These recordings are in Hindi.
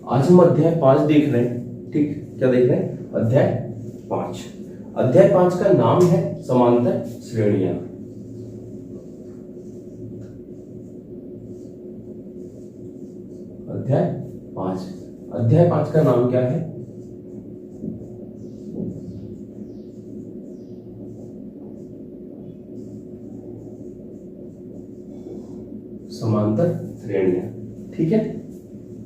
आज हम अध्याय 5 देख रहे हैं। ठीक, क्या देख रहे हैं? अध्याय 5। अध्याय 5 का नाम है समांतर श्रेणियां। अध्याय 5 का नाम क्या है? समांतर श्रेणियां। ठीक है,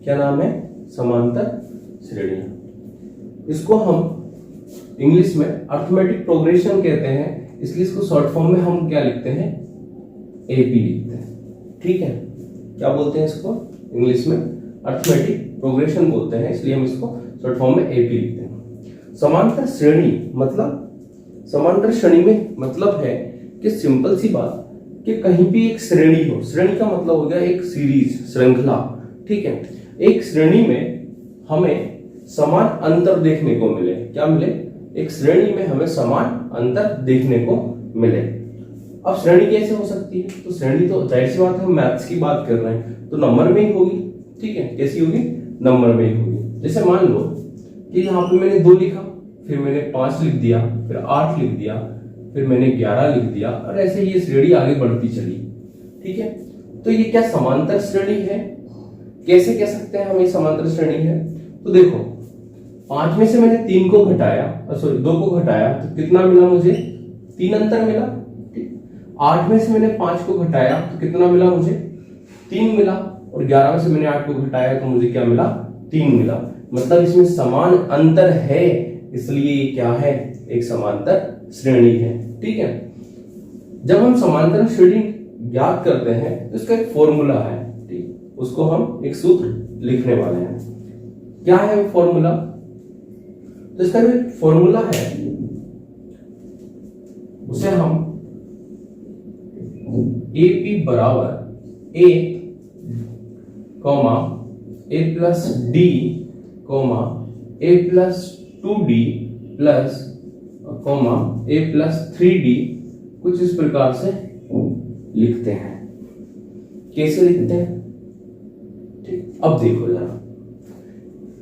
क्या नाम है? समांतर श्रेणियां। इसको हम इंग्लिश में अर्थमेटिक प्रोग्रेशन कहते हैं, इसलिए इसको शॉर्ट फॉर्म में हम क्या लिखते हैं? एपी लिखते हैं। ठीक है, क्या बोलते हैं इसको? इंग्लिश में अर्थमेटिक प्रोग्रेशन बोलते हैं, इसलिए हम इसको शॉर्ट फॉर्म में एपी लिखते हैं। समांतर श्रेणी मतलब, समांतर श्रेणी में मतलब है कि सिंपल सी बात कि कहीं भी एक श्रेणी हो। श्रेणी का मतलब हो गया एक सीरीज, श्रृंखला। ठीक है, एक श्रेणी में हमें समान अंतर देखने को मिले। क्या मिले? एक श्रेणी में हमें समान अंतर देखने को मिले। अब श्रेणी कैसे हो सकती है? तो श्रेणी तो जाहिर सी बात है, हम मैथ्स की बात कर रहे हैं तो नंबर में ही होगी। ठीक है, कैसी होगी? नंबर में ही होगी। जैसे मान लो कि यहाँ पे मैंने 2 लिखा, फिर मैंने 5 लिख दिया, फिर 8 लिख दिया, फिर मैंने 11 लिख दिया, और ऐसे ये श्रेणी आगे बढ़ती चली। ठीक है, तो ये क्या समांतर श्रेणी है? कैसे कह सकते हैं हम ये समांतर श्रेणी है? तो देखो, 5 में से मैंने 3 को घटाया, 2 को घटाया, तो कितना मिला मुझे? 3 अंतर मिला। 8 में से मैंने 5 को घटाया तो कितना मिला मुझे? 3 मिला। और 11 में से मैंने 8 को घटाया तो मुझे क्या मिला? 3 मिला। मतलब इसमें समान अंतर है, इसलिए ये क्या है? एक समांतर श्रेणी है। ठीक है, जब हम समांतर श्रेणी ज्ञात करते हैं तो इसका एक फॉर्मूला है। ठीक, उसको हम एक सूत्र लिखने वाले हैं। क्या है फॉर्मूला? तो इसका जो एक फॉर्मूला है उसे हम AP बराबर A comma A plus D comma A plus 2D plus comma A plus 3D कुछ इस प्रकार से लिखते हैं। कैसे लिखते हैं? ठीक, अब देखो जरा,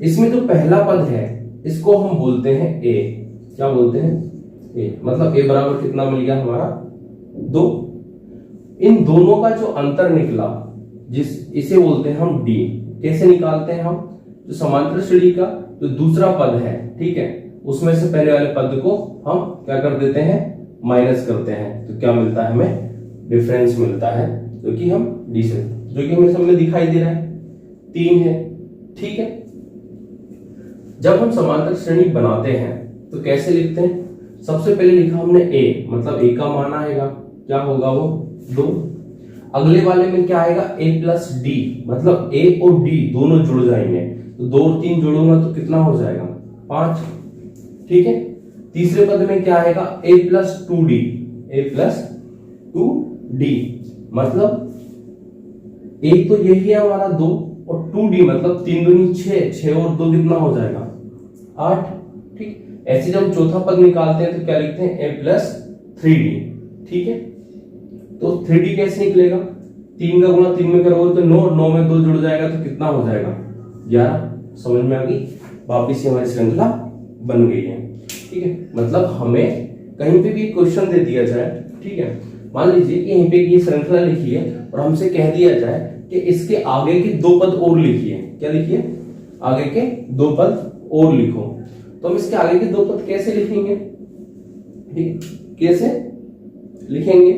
इसमें जो पहला पद है इसको हम बोलते हैं A। क्या बोलते हैं? A। मतलब A बराबर कितना मिल गया हमारा? 2। इन दोनों का जो अंतर निकला इसे बोलते हैं हम D। कैसे निकालते हैं हम? जो समांतर श्रेणी का जो दूसरा पद है, ठीक है, उसमें से पहले वाले पद को हम क्या कर देते हैं? माइनस करते हैं। तो क्या मिलता है हमें? डिफरेंस मिलता है, जो कि हम D से, जो कि हमें सामने दिखाई दे रहा है 3 है। ठीक है, जब हम समांतर श्रेणी बनाते हैं तो कैसे लिखते हैं? सबसे पहले लिखा हमने A, मतलब A का मान आएगा, क्या होगा वो? 2। अगले वाले में क्या आएगा? A प्लस D, मतलब A और D दोनों जुड़ जाएंगे, तो 2 और 3 जोड़ूंगा तो कितना हो जाएगा? 5। ठीक है, तीसरे पद में क्या आएगा? A plus 2D, A plus 2D, मतलब A तो यही है हमारा 2, और 2D मतलब 3 दूनी 6, 6 और 2 कितना हो जाएगा? 8। ठीक, ऐसे जब चौथा पद निकालते हैं तो क्या लिखते हैं? A plus 3D। ठीक है, तो 3D कैसे निकलेगा? 3 का गुणा 3 में करोगे तो 9, 9 में 2 जुड़ जाएगा तो कितना हो जाएगा? 11। समझ में आ गई? वापिस से हमारी श्रृंखला बन गई है। ठीक है, मतलब हमें कहीं पे भी क्वेश्चन दे दिया जाए, ठीक है, मान लीजिए कि यहीं पे ये श्रृंखला लिखी है और हमसे कह दिया जाए कि इसके आगे के 2 पद और लिखिए। क्या लिखिए? आगे के 2 पद और लिखो। तो हम इसके आगे के 2 पद कैसे लिखेंगे? ठीक, कैसे लिखेंगे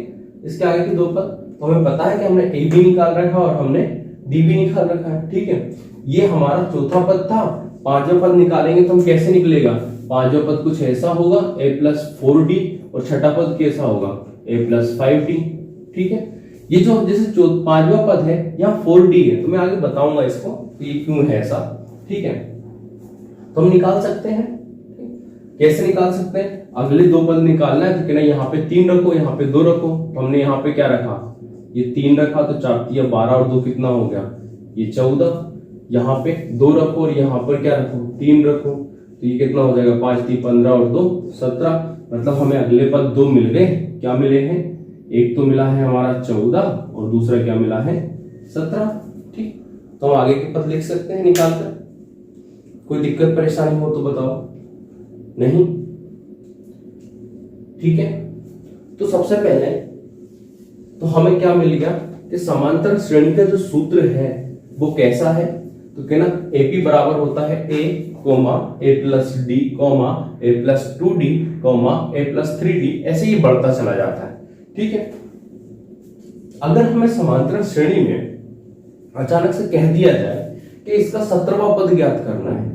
इसके आगे के 2 पद? तो हमें पता है कि हमने A भी निकाल रखा और हमने D भी निकाल रखा है। ठीक है, ये हमारा चौथा पद था। 5वां पद निकालेंगे तो हम कैसे निकलेगा? 5वां पद कुछ ऐसा होगा, A प्लस 4D, और छठा पद कैसा होगा? A plus 5D। ठीक है, ये जो जैसे 5वां पद है यहाँ 4D है, तो मैं आगे बताऊंगा इसको कि ये क्यों है ऐसा। ठीक है, तो हम निकाल सकते हैं। कैसे निकाल सकते हैं? अगले 2 पद निकालना है तो कहना यहाँ पे 3 रखो, यहाँ पे 2 रखो। तो हमने यहाँ पे क्या रखा? ये 3 रखा, तो 4 × 12 और 2 कितना हो गया? ये 14। यहाँ पे 2 रखो और यहाँ पर क्या रखो? 3 रखो, तो ये कितना हो जाएगा? 5 × 3 15 और 2 17। मतलब हमें अगले पद 2 मिल गए। क्या मिले हैं? एक तो मिला है हमारा 14 और दूसरा क्या मिला है? 17। ठीक, तो हम आगे के पद लिख सकते हैं निकालकर। कोई दिक्कत परेशानी हो तो बताओ। नहीं? ठीक है, तो सबसे पहले तो हमें क्या मिल गया कि समांतर श्रेणी का जो सूत्र है वो कैसा है, तो कहना AP बराबर होता है A, A plus D, A plus 2D, A plus 3D, ऐसे ही बढ़ता चला जाता है। ठीक है, अगर हमें समांतर श्रेणी में अचानक से कह दिया जाए कि इसका 17वां पद ज्ञात करना है,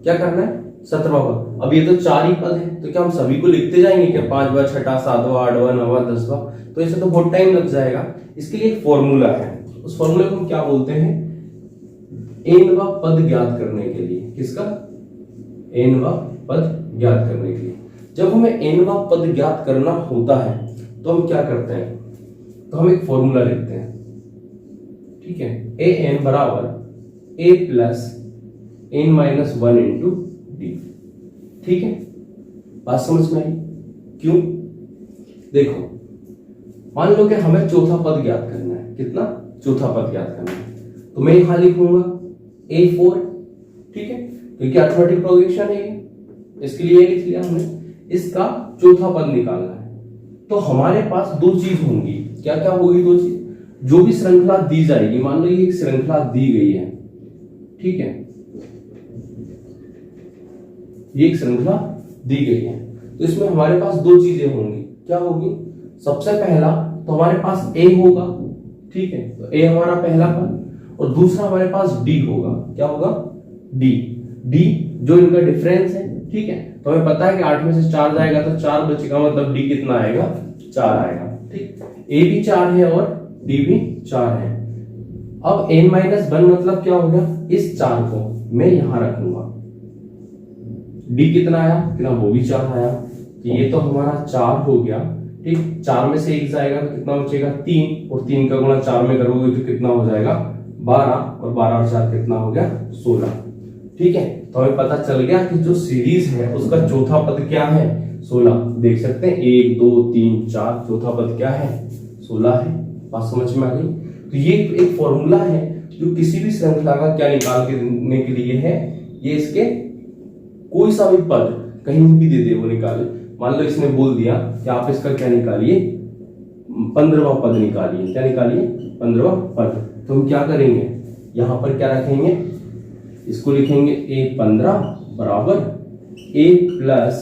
क्या करना है? 17वां पद। अब ये तो 4 ही पद है, तो क्या हम सभी को लिखते जाएंगे क्या? 5वां, 6वां, 7वां, 8वां, 9वां, 10वां, तो इसे तो बहुत टाइम लग जाएगा। इसके लिए एक फॉर्मूला है, उस फॉर्मूले को हम क्या बोलते हैं? nवां पद ज्ञात करने के लिए। किसका? nवां पद ज्ञात करने के लिए। जब हमें nवां पद ज्ञात करना होता है तो हम क्या करते हैं? तो हम एक फॉर्मूला लिखते हैं। ठीक है, an बराबर a plus n minus 1 into D. ठीक है, बात समझ में आई? क्यों? देखो, मान लो कि हमें चौथा पद ज्ञात करना है। कितना? चौथा पद ज्ञात करना है, तो मैं यहां लिखूंगा A4। ठीक है, क्योंकि अर्थमेटिक प्रोग्रेशन है ये, इसके लिए लिख लिया हमने। इसका चौथा पद निकालना है, तो हमारे पास दो चीज होंगी। क्या क्या होगी? दो चीज। जो भी श्रृंखला दी जाएगी, मान लो ये एक श्रृंखला दी गई है, ठीक है, ये एक श्रृंखला दी गई है, तो इसमें हमारे पास दो चीजें होंगी। क्या होगी? सबसे पहला तो हमारे पास A होगा। ठीक है, तो A हमारा पहला पद, और दूसरा हमारे पास D होगा। क्या होगा? D जो इनका डिफरेंस है। ठीक है, तो हमें पता है कि 8 में से 4 जाएगा तो 4 बचेगा, मतलब D कितना आएगा? 4 आएगा। ठीक, A भी 4 है और D भी 4 है। अब n-1 मतलब क्या हो गया? इस 4 को मैं यहां रखूंगा। D कितना आया? कितना? वो भी 4 आया, तो ये तो हमारा 4 हो गया। ठीक, 4 में से 1 जाएगा तो कितना बचेगा? 3, और 3 का गुणा 4 में करोगे तो कितना हो जाएगा? 12, और 12 और 4 कितना हो गया? 16। ठीक है, तो हमें पता चल गया कि जो सीरीज है उसका चौथा पद क्या है? 16। देख सकते हैं 1 2 3 4, चौथा पद क्या है? 16 है। बात समझ में आ गई? तो ये एक फॉर्मूला है जो किसी भी श्रृंखला का क्या निकाल के देने के लिए है। ये इसके कोई सा भी पद कहीं भी दे दे वो निकाले। मान लो इसने बोल दिया कि आप इसका क्या निकालिए? 15वां पद निकालिए। क्या निकालिए? 15वां पद। तो हम क्या करेंगे? यहां पर क्या रखेंगे? इसको लिखेंगे A15 बराबर A प्लस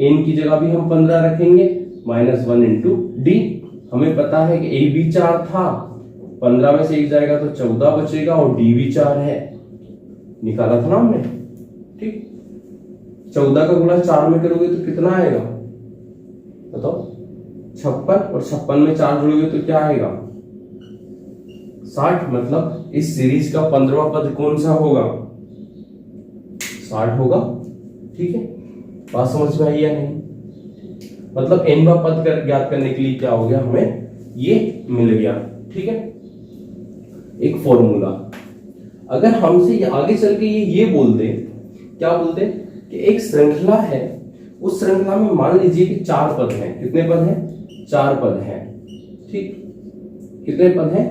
n की जगह भी हम 15 रखेंगे, -1 इंटू डी। हमें पता है कि A भी 4 था, 15 में से 1 जाएगा तो 14 बचेगा, और D भी 4 है, निकाला था ना हमने। ठीक, 14 का गुणा 4 में करोगे तो कितना आएगा? बताओ। 56, और 56 में 4 जोड़ोगे तो क्या आएगा? 60। मतलब इस सीरीज का 15वां पद कौन सा होगा? 60 होगा। ठीक है, बात समझ में आई या नहीं? मतलब nवां पद ज्ञात करने के लिए क्या हो गया? हमें ये मिल गया। ठीक है, एक फॉर्मूला। अगर हमसे आगे चल के ये बोल दे, क्या बोल दे कि एक श्रृंखला है, उस श्रृंखला में मान लीजिए कि 4 पद हैं। कितने पद हैं? 4 पद हैं। ठीक, कितने पद हैं?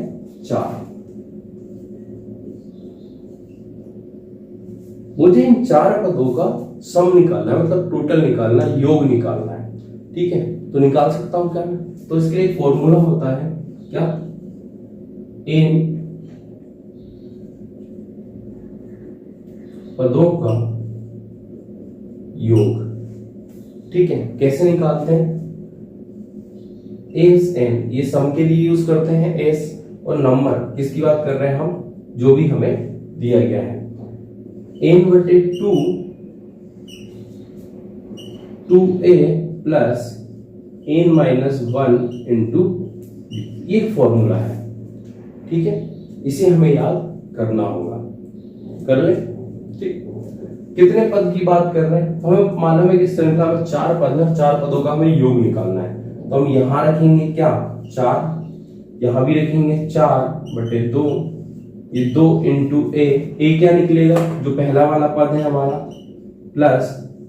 4। मुझे इन 4 पदों का सम निकालना है, मतलब टोटल निकालना है, योग निकालना है। ठीक है, तो निकाल सकता हूं क्या मैं? तो इसके लिए एक फॉर्मूला होता है। क्या? n पदों का योग। ठीक है, कैसे निकालते हैं? एस एन, ये सम के लिए यूज करते हैं एस, और नंबर किसकी बात कर रहे हैं हम? जो भी हमें दिया गया है, n/2 2a plus n-1 into, ये फॉर्मूला है। ठीक है, इसे हमें याद करना होगा। कर ले। ठीक, कितने पद की बात कर रहे हैं? हमें मालूम है कि श्रृंखला में 4 पद है, 4 पदों का हमें योग निकालना है। तो हम यहां रखेंगे क्या? 4, यहां भी रखेंगे 4/2, ये 2 इंटू ए क्या निकलेगा? जो पहला वाला पद है हमारा, प्लस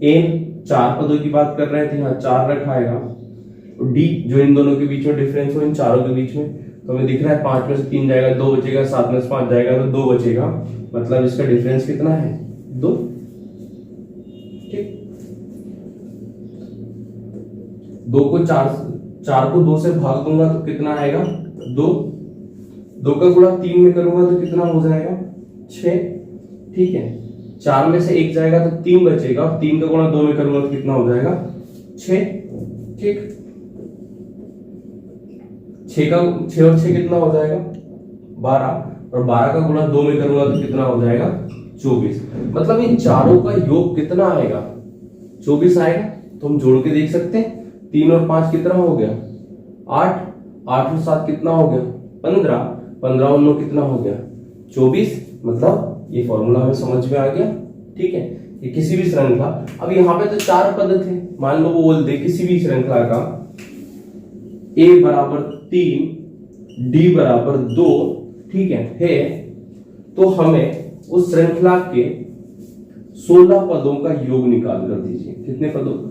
n, 4 पदों की बात कर रहे थे, यहाँ 4 रखाएगा, और डी जो इन दोनों के बीच में डिफरेंस हो, इन चारों के बीच में, तो हमें दिख रहा है 5 में से 3 जाएगा 2 बचेगा, 7 में से 5 जाएगा तो 2 बचेगा, मतलब इसका डिफरेंस कितना है? 2। ठीक, 2 को 4 को 2 से भाग दूंगा तो कितना आएगा 2। 2 का गुणा 3 में करूंगा तो कितना हो जाएगा 6। ठीक है, 4 में से 1 जाएगा तो 3 बचेगा, और 3 का गुणा 2 में करूंगा तो कितना हो जाएगा 6। ठीक, 6 और 6 कितना हो जाएगा 12, और 12 का गुणा 2 में करूंगा तो कितना हो जाएगा 24। मतलब इन चारों का योग कितना आएगा 24 आएगा। तो हम जोड़ के देख सकते हैं, 3 और 5 कितना हो गया 8, 8 और 7 कितना हो गया 15, 15 और 9 कितना हो गया 24। मतलब ये फॉर्मूला हमें समझ में आ गया। ठीक है, ये किसी भी श्रृंखला, अब यहाँ पे तो 4 पद थे, मान लो वो बोल दे किसी भी श्रृंखला का a बराबर 3 d बराबर 2, ठीक है, तो हमें उस श्रृंखला के 16 पदों का योग निकाल कर दीजिए। कितने पदों का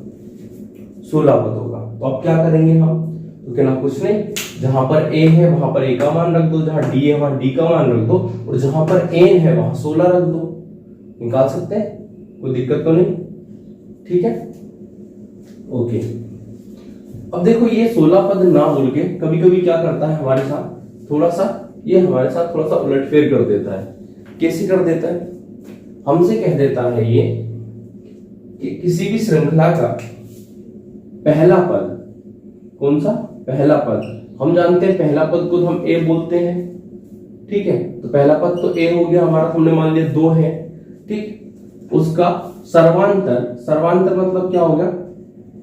16 पदों का। तो अब क्या करेंगे हम, तो कहना कुछ नहीं, जहां पर a है वहां पर a का मान रख दो, जहां d है वहां d का मान रख दो, और जहां पर n है वहां 16 रख दो। निकाल सकते हैं, कोई दिक्कत तो नहीं। ठीक है, ओके। अब देखो ये 16 पद ना बोल के कभी कभी क्या करता है हमारे साथ, थोड़ा सा उलटफेर कर देता है। कैसे कर देता है, हमसे कह देता है ये कि किसी भी श्रृंखला का पहला पद, कौन सा पहला पद, हम जानते हैं पहला पद को तो हम a बोलते हैं। ठीक है, तो पहला पद तो a हो गया हमारा, हमने मान लिया 2 है। ठीक, उसका सर्वांतर मतलब क्या हो गया,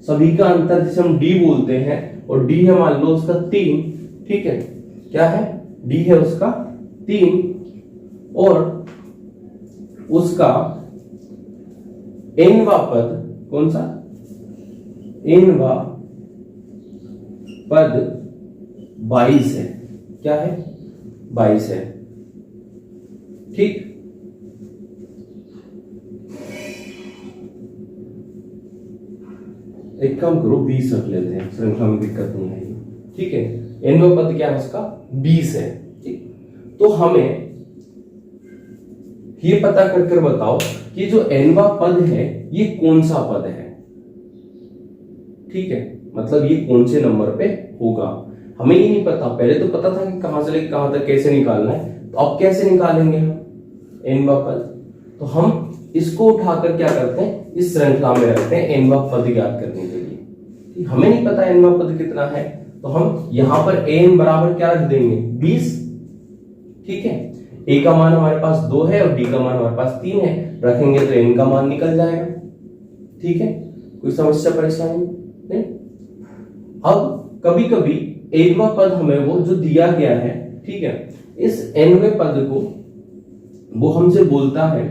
सभी का अंतर जिसे हम d बोलते हैं, और d है मान लो उसका 3। ठीक है, क्या है d है उसका 3, और उसका nवा पद, कौन सा nवा पद 22 है। क्या है 22 है। ठीक, एक काम करो 20 रख लेते हैं, श्रृंखला में दिक्कत नहीं आएगी। ठीक है, nवा पद क्या है उसका 20 है। ठीक, तो हमें ये पता कर बताओ कि जो nवा पद है ये कौन सा पद है। ठीक है, मतलब ये कौन से नंबर पे होगा, हमें ये नहीं पता। पहले तो पता था कि कहां से लेकर कहां तक कैसे निकालना है, तो अब कैसे निकालेंगे हम nवा पद, तो हम इसको उठाकर क्या करते हैं, इस श्रृंखला में रखते हैं nवा पद ज्ञात करने के लिए। हमें नहीं पता nवा पद कितना है, तो हम यहां पर n बराबर क्या रख देंगे 20। ठीक है, a का मान हमारे पास 2 है और d का मान हमारे पास 3 है, रखेंगे तो n का मान निकल जाएगा। ठीक है, कोई समस्या परेशानी नहीं। अब कभी कभी nवा पद हमें वो जो दिया गया है, ठीक है, इस nवें पद को वो हमसे बोलता है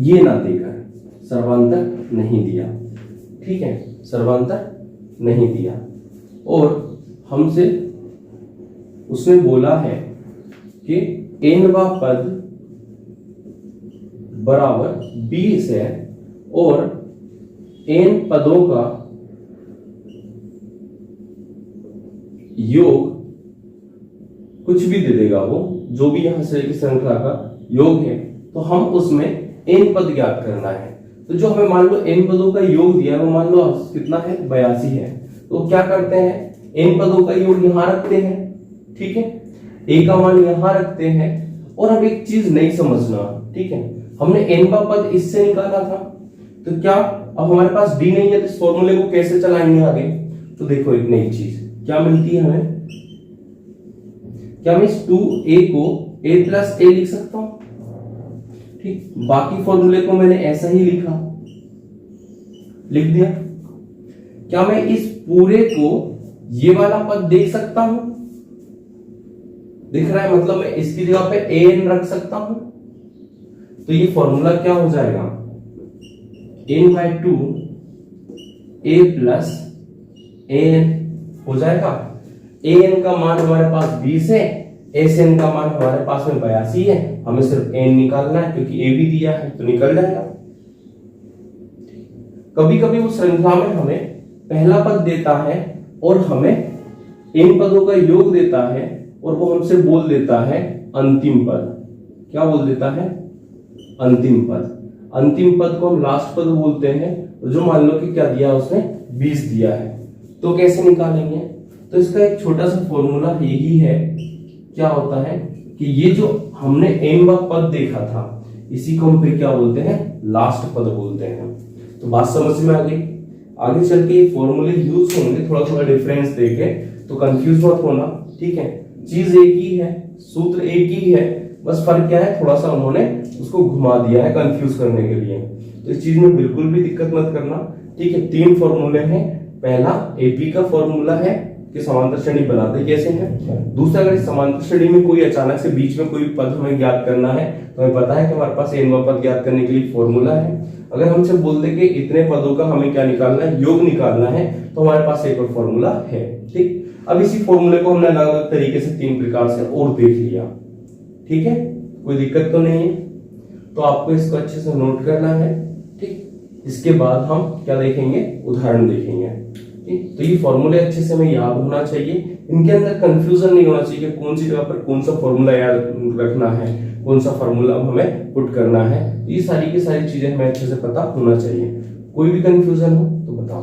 ये ना देकर सर्वांतर नहीं दिया। ठीक है, सर्वांतर नहीं दिया, और हमसे उसने बोला है कि nवा पद बराबर 20 है, और n पदों का योग कुछ भी दे देगा, वो जो भी यहां से श्रृंखला का योग है, तो हम उसमें n पद ज्ञात करना है। तो जो हमें मान लो n पदों का योग दिया है वो मान लो कितना है 82 है, तो क्या करते हैं n पदों का योग यहां रखते हैं। ठीक है, a का मान यहां रखते हैं, और अब एक चीज नहीं समझना। ठीक है, हमने nवा पद इससे निकाला था, तो क्या अब हमारे पास d नहीं है, तो इस फॉर्मूले को कैसे चलाएंगे आगे। तो देखो एक नई चीज क्या मिलती है हमें, क्या मैं इस 2a को a प्लस a लिख सकता हूं। ठीक, बाकी फॉर्मूले को मैंने ऐसा ही लिख दिया। क्या मैं इस पूरे को ये वाला पद देख सकता हूं, दिख रहा है, मतलब मैं इसकी जगह पे an रख सकता हूं। तो ये फॉर्मूला क्या हो जाएगा n/2 a प्लस an हो जाएगा। an का मान हमारे पास 20 है, sn का मान हमारे पास में 82 है, हमें सिर्फ n निकालना है क्योंकि a भी दिया है तो निकल जाएगा। कभी कभी उस श्रृंखला में हमें पहला पद देता है और हमें n पदों का योग देता है, और वो हमसे बोल देता है अंतिम पद। क्या बोल देता है अंतिम पद। अंतिम पद को हम लास्ट पद बोलते हैं। जो मान लो कि क्या दिया उसने 20 दिया है, तो कैसे निकालेंगे? तो इसका एक छोटा सा फॉर्मूला यही है, क्या होता है कि ये जो हमने n पद देखा था इसी को हम फिर क्या बोलते हैं, लास्ट पद बोलते हैं। तो बात समझ में आ गई। आगे चल के ये फॉर्मूले यूज होंगे, थोड़ा थोड़ा डिफरेंस देके, तो कंफ्यूज मत होना, ठीक है। चीज एक ही है, सूत्र एक ही है, बस फर्क क्या है, थोड़ा सा उन्होंने उसको घुमा दिया है कंफ्यूज करने के लिए। तो इस चीज में बिल्कुल भी दिक्कत मत करना, ठीक है। 3 फॉर्मूले हैं। पहला एपी का फॉर्मूला है कि समांतर श्रेणी बनाते कैसे हैं। दूसरा, अगर समांतर श्रेणी में कोई अचानक से बीच में कोई पद हमें ज्ञात करना है तो हमें पता है कि हमारे पास n पद ज्ञात करने के लिए फॉर्मूला है। अगर हमसे बोल दे कि इतने पदों का हमें क्या निकालना है, योग निकालना है, तो हमारे पास एक और फॉर्मूला है, ठीक। अब इसी फॉर्मूले को हमने अलग अलग तरीके से 3 प्रकार से और देख लिया, ठीक है। कोई दिक्कत तो नहीं है। तो आपको इसको अच्छे से नोट करना है, ठीक। इसके बाद हम क्या देखेंगे, उदाहरण देखेंगे, ठीक। तो ये फॉर्मूले अच्छे से हमें याद होना चाहिए, इनके अंदर कंफ्यूजन नहीं होना चाहिए कि कौन सी जगह पर कौन सा फॉर्मूला याद रखना है, कौन सा फॉर्मूला हमें पुट करना है। ये सारी की सारी चीजें हमें अच्छे से पता होना चाहिए। कोई भी कंफ्यूजन हो तो बताओ।